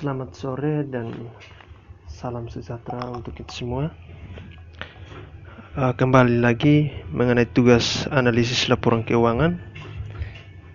Selamat sore dan salam sejahtera untuk kita semua. Kembali lagi mengenai tugas analisis laporan keuangan.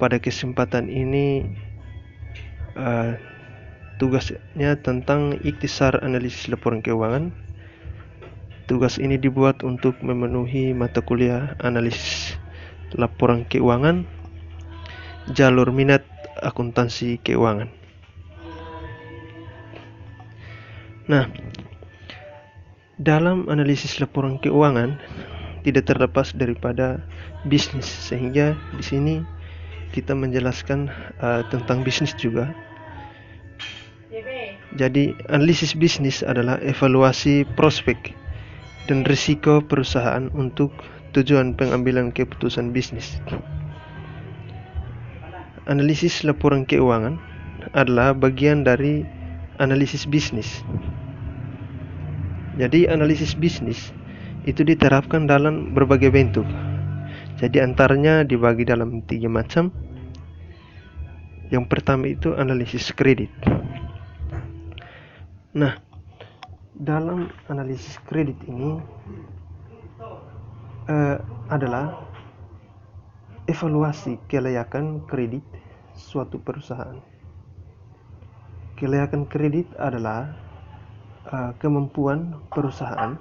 Pada kesempatan ini tugasnya tentang ikhtisar analisis laporan keuangan. Tugas ini dibuat untuk memenuhi mata kuliah analisis laporan keuangan jalur minat akuntansi keuangan. Nah, dalam analisis laporan keuangan tidak terlepas daripada bisnis, sehingga di sini kita menjelaskan tentang bisnis juga. Jadi, analisis bisnis adalah evaluasi prospek dan risiko perusahaan untuk tujuan pengambilan keputusan bisnis. Analisis laporan keuangan adalah bagian dari analisis bisnis. Jadi, analisis bisnis itu diterapkan dalam berbagai bentuk. Jadi, antaranya dibagi dalam 3 macam. Yang pertama itu analisis kredit. Nah, dalam analisis kredit ini adalah evaluasi kelayakan kredit suatu perusahaan. Kelayakan kredit adalah kemampuan perusahaan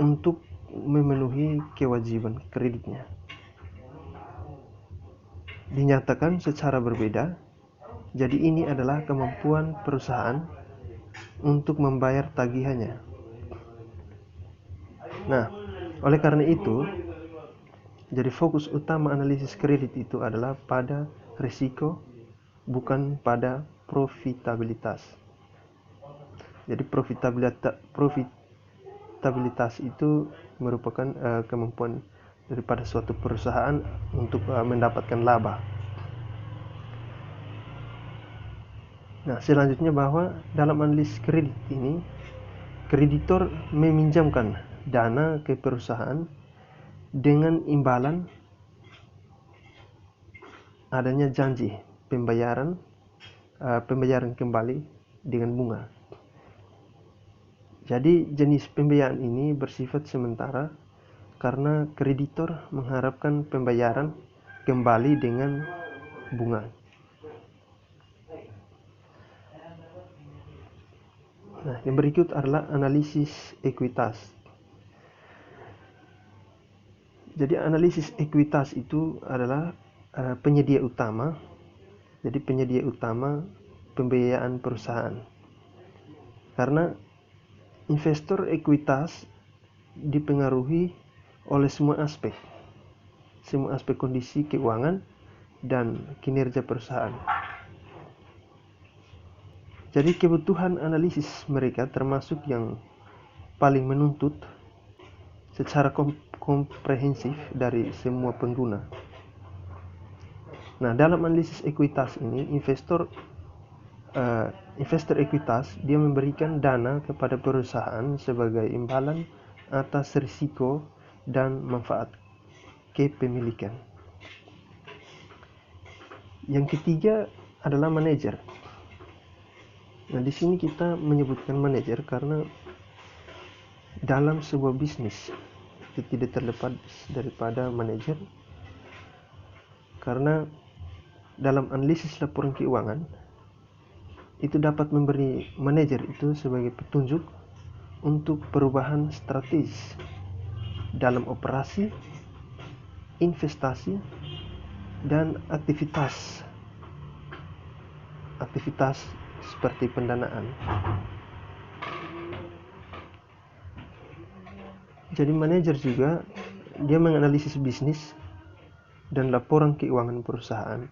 untuk memenuhi kewajiban kreditnya. Dinyatakan secara berbeda. Jadi ini adalah kemampuan perusahaan untuk membayar tagihannya. Nah, oleh karena itu, jadi fokus utama analisis kredit itu adalah pada risiko, bukan pada profitabilitas. Jadi profitabilitas itu merupakan kemampuan daripada suatu perusahaan untuk mendapatkan laba. Nah, selanjutnya bahwa dalam analisis kredit ini, kreditor meminjamkan dana ke perusahaan dengan imbalan adanya janji pembayaran kembali dengan bunga. Jadi jenis pembayaran ini bersifat sementara karena kreditor mengharapkan pembayaran kembali dengan bunga. Nah, yang berikut adalah analisis ekuitas. Jadi analisis ekuitas itu adalah penyedia utama. Jadi penyedia utama pembiayaan perusahaan. Karena investor ekuitas dipengaruhi oleh semua aspek kondisi keuangan dan kinerja perusahaan. Jadi kebutuhan analisis mereka termasuk yang paling menuntut secara komprehensif dari semua pengguna. Nah, dalam analisis ekuitas ini, investor ekuitas dia memberikan dana kepada perusahaan sebagai imbalan atas risiko dan manfaat kepemilikan. Yang ketiga adalah manajer. Nah, di sini kita menyebutkan manajer karena dalam sebuah bisnis itu tidak terlepas daripada manajer, karena dalam analisis laporan keuangan itu dapat memberi manajer itu sebagai petunjuk untuk perubahan strategis dalam operasi, investasi, dan aktivitas seperti pendanaan. Jadi manajer juga dia menganalisis bisnis dan laporan keuangan perusahaan.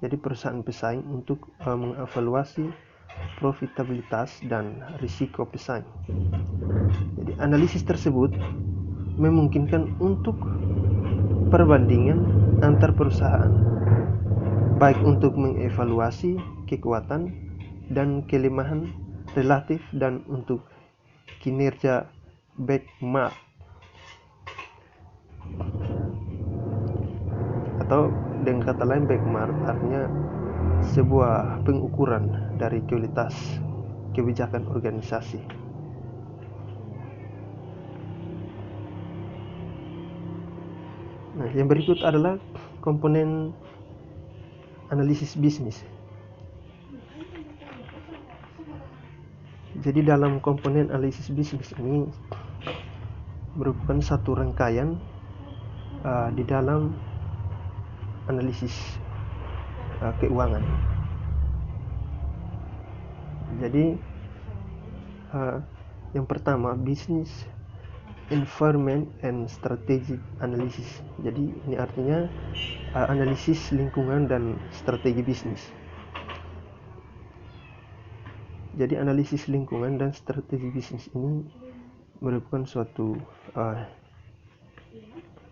Jadi perusahaan pesaing untuk mengevaluasi profitabilitas dan risiko pesaing. Jadi analisis tersebut memungkinkan untuk perbandingan antar perusahaan, baik untuk mengevaluasi kekuatan dan kelemahan relatif dan untuk kinerja benchmark atau dengan kata lain benchmark artinya sebuah pengukuran dari kualitas kebijakan organisasi. Nah, yang berikut adalah komponen analisis bisnis. Jadi dalam komponen analisis bisnis ini merupakan satu rangkaian di dalam analisis keuangan. Jadi yang pertama, business environment and strategic analysis. Jadi ini artinya analisis lingkungan dan strategi bisnis. Jadi analisis lingkungan dan strategi bisnis ini merupakan suatu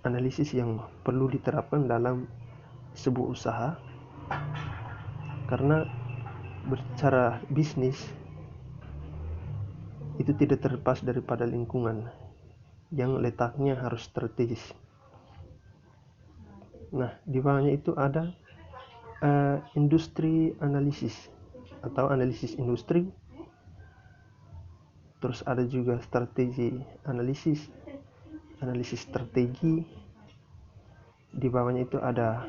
analisis yang perlu diterapkan dalam sebuah usaha, karena berbicara bisnis itu tidak terlepas daripada lingkungan yang letaknya harus strategis. Nah, di bawahnya itu ada industri analisis atau analisis industri. Terus ada juga strategi analisis, analisis strategi. Di bawahnya itu ada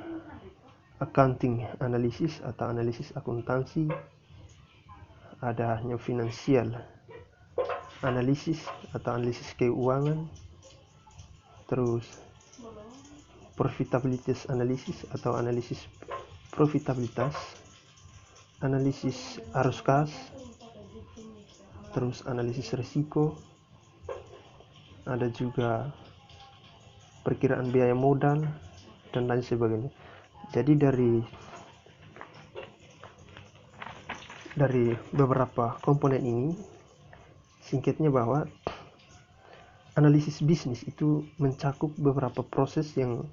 accounting analisis atau analisis akuntansi. Ada financial analisis atau analisis keuangan. Terus profitability analisis atau analisis profitabilitas, analisis arus kas, terus analisis risiko, ada juga perkiraan biaya modal dan lain sebagainya. Jadi dari beberapa komponen ini, singkatnya bahwa analisis bisnis itu mencakup beberapa proses yang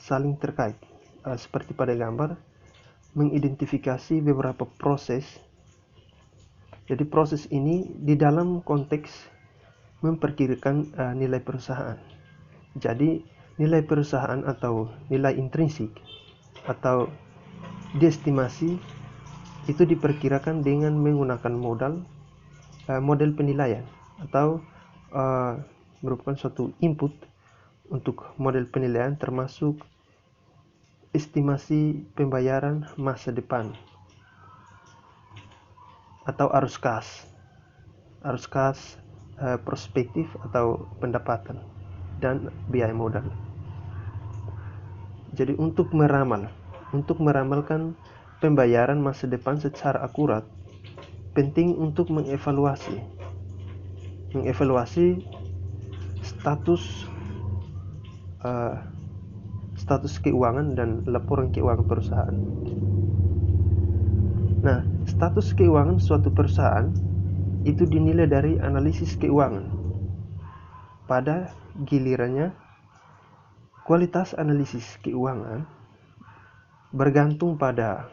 saling terkait, seperti pada gambar, mengidentifikasi beberapa proses. Jadi proses ini di dalam konteks memperkirakan nilai perusahaan. Jadi nilai perusahaan atau nilai intrinsik atau diestimasi itu diperkirakan dengan menggunakan model penilaian atau merupakan suatu input untuk model penilaian, termasuk estimasi pembayaran masa depan atau arus kas prospektif atau pendapatan dan biaya modal. Jadi untuk meramalkan pembayaran masa depan secara akurat, penting untuk mengevaluasi status keuangan dan laporan keuangan perusahaan. Nah, status keuangan suatu perusahaan itu dinilai dari analisis keuangan. Pada gilirannya, kualitas analisis keuangan bergantung pada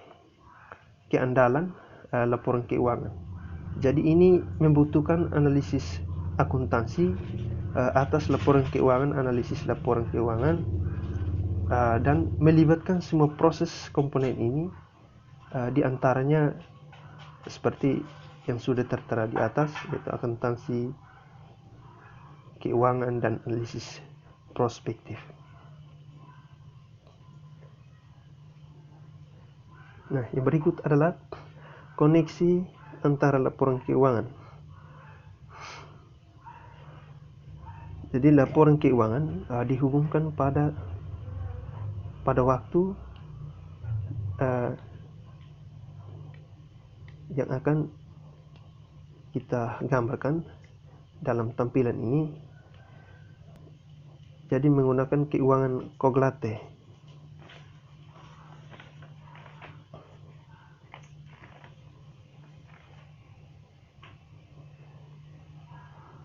keandalan laporan keuangan. Jadi ini membutuhkan analisis akuntansi atas laporan keuangan, analisis laporan keuangan, dan melibatkan semua proses komponen ini, di antaranya seperti yang sudah tertera di atas, yaitu akuntansi, keuangan, dan analisis prospektif. Nah, yang berikut adalah koneksi antara laporan keuangan. Jadi laporan keuangan dihubungkan pada waktu yang akan kita gambarkan dalam tampilan ini. Jadi menggunakan keuangan Koglate.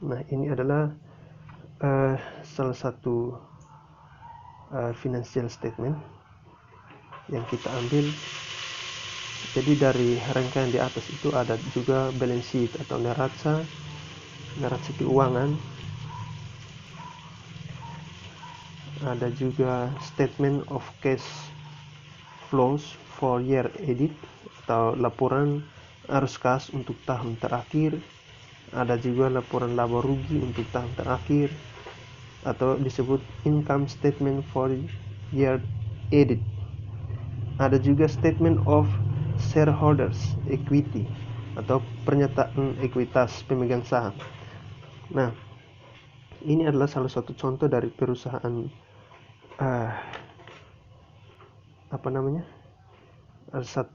Nah, ini adalah salah satu financial statement yang kita ambil. Jadi dari rangkaian di atas itu ada juga balance sheet atau neraca keuangan, ada juga statement of cash flows for year edit atau laporan arus kas untuk tahun terakhir, ada juga laporan laba rugi untuk tahun terakhir atau disebut income statement for year edit. Ada juga statement of shareholders equity atau pernyataan ekuitas pemegang saham. Nah, ini adalah salah satu contoh dari perusahaan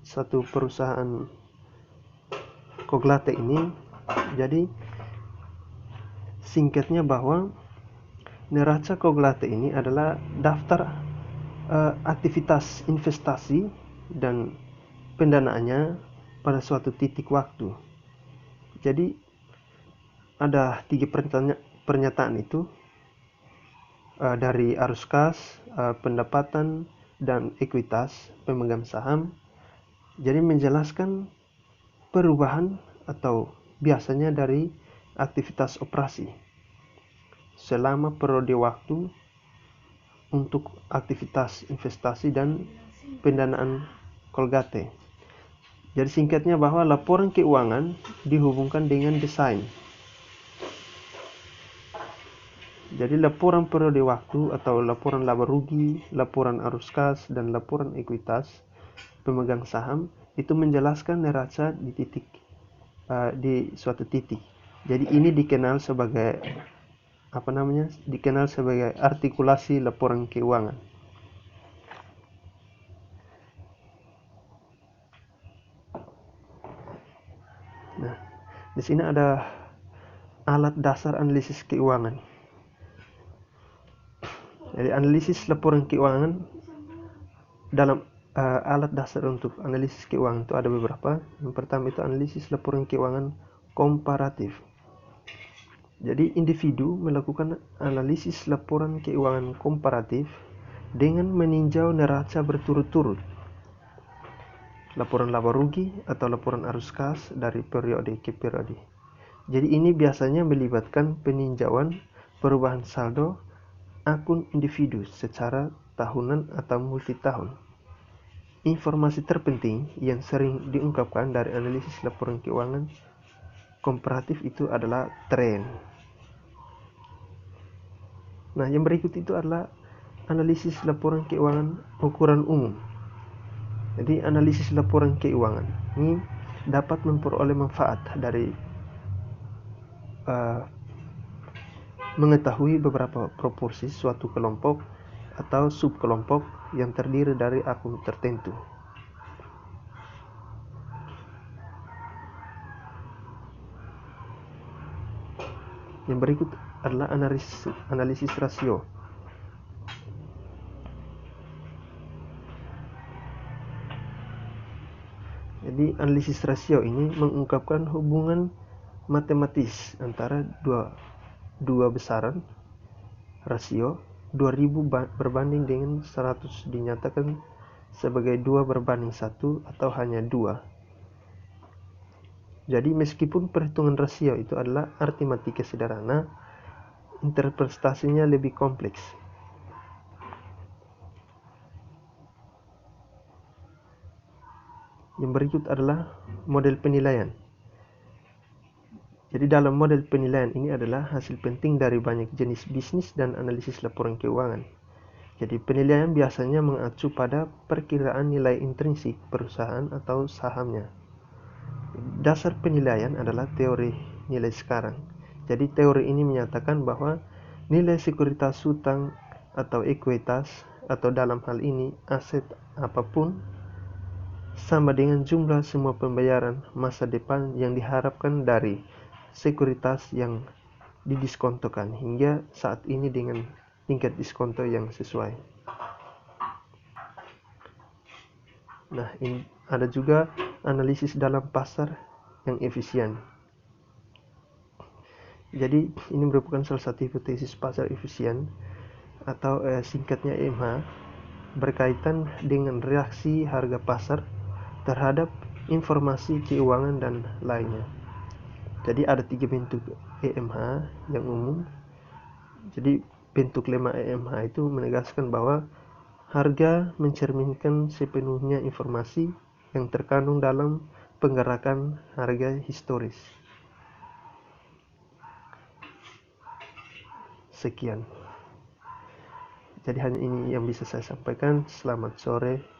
satu perusahaan Coglate ini. Jadi singkatnya bahwa neraca Coglate ini adalah daftar aktivitas investasi dan pendanaannya pada suatu titik waktu. Jadi ada 3 pernyataan itu dari arus kas, pendapatan, dan ekuitas pemegang saham. Jadi menjelaskan perubahan atau biasanya dari aktivitas operasi selama periode waktu untuk aktivitas investasi dan pendanaan Coglate. Jadi singkatnya bahwa laporan keuangan dihubungkan dengan desain. Jadi laporan periode waktu atau laporan laba rugi, laporan arus kas, dan laporan ekuitas pemegang saham itu menjelaskan neraca di suatu titik. Jadi ini dikenal sebagai artikulasi laporan keuangan. Nah, di sini ada alat dasar analisis keuangan. Jadi analisis laporan keuangan dalam alat dasar untuk analisis keuangan itu ada beberapa. Yang pertama itu analisis laporan keuangan komparatif. Jadi individu melakukan analisis laporan keuangan komparatif dengan meninjau neraca berturut-turut, laporan laba rugi atau laporan arus kas dari periode ke periode. Jadi ini biasanya melibatkan peninjauan perubahan saldo akun individu secara tahunan atau multitahun. Informasi terpenting yang sering diungkapkan dari analisis laporan keuangan komparatif itu adalah tren. Nah, yang berikut itu adalah analisis laporan keuangan ukuran umum. Jadi analisis laporan keuangan ini dapat memperoleh manfaat dari mengetahui beberapa proporsi suatu kelompok atau subkelompok yang terdiri dari akun tertentu. Yang berikut adalah analisis rasio. Jadi analisis rasio ini mengungkapkan hubungan matematis antara dua besaran rasio 2000 berbanding dengan 100 dinyatakan sebagai 2:1 atau hanya 2. Jadi meskipun perhitungan rasio itu adalah aritmatika sederhana, interpretasinya lebih kompleks. Yang berikut adalah model penilaian. Jadi dalam model penilaian ini adalah hasil penting dari banyak jenis bisnis dan analisis laporan keuangan. Jadi penilaian biasanya mengacu pada perkiraan nilai intrinsik perusahaan atau sahamnya. Dasar penilaian adalah teori nilai sekarang. Jadi teori ini menyatakan bahwa nilai sekuritas hutang atau ekuitas atau dalam hal ini aset apapun sama dengan jumlah semua pembayaran masa depan yang diharapkan dari sekuritas yang didiskontokan hingga saat ini dengan tingkat diskonto yang sesuai. Nah, ini ada juga analisis dalam pasar yang efisien. Jadi ini merupakan salah satu hipotesis pasar efisien atau singkatnya EMH, berkaitan dengan reaksi harga pasar terhadap informasi keuangan dan lainnya. Jadi ada 3 bentuk EMH yang umum. Jadi bentuk lemma EMH itu menegaskan bahwa harga mencerminkan sepenuhnya informasi yang terkandung dalam penggerakan harga historis. Sekian. Jadi hanya ini yang bisa saya sampaikan. Selamat sore.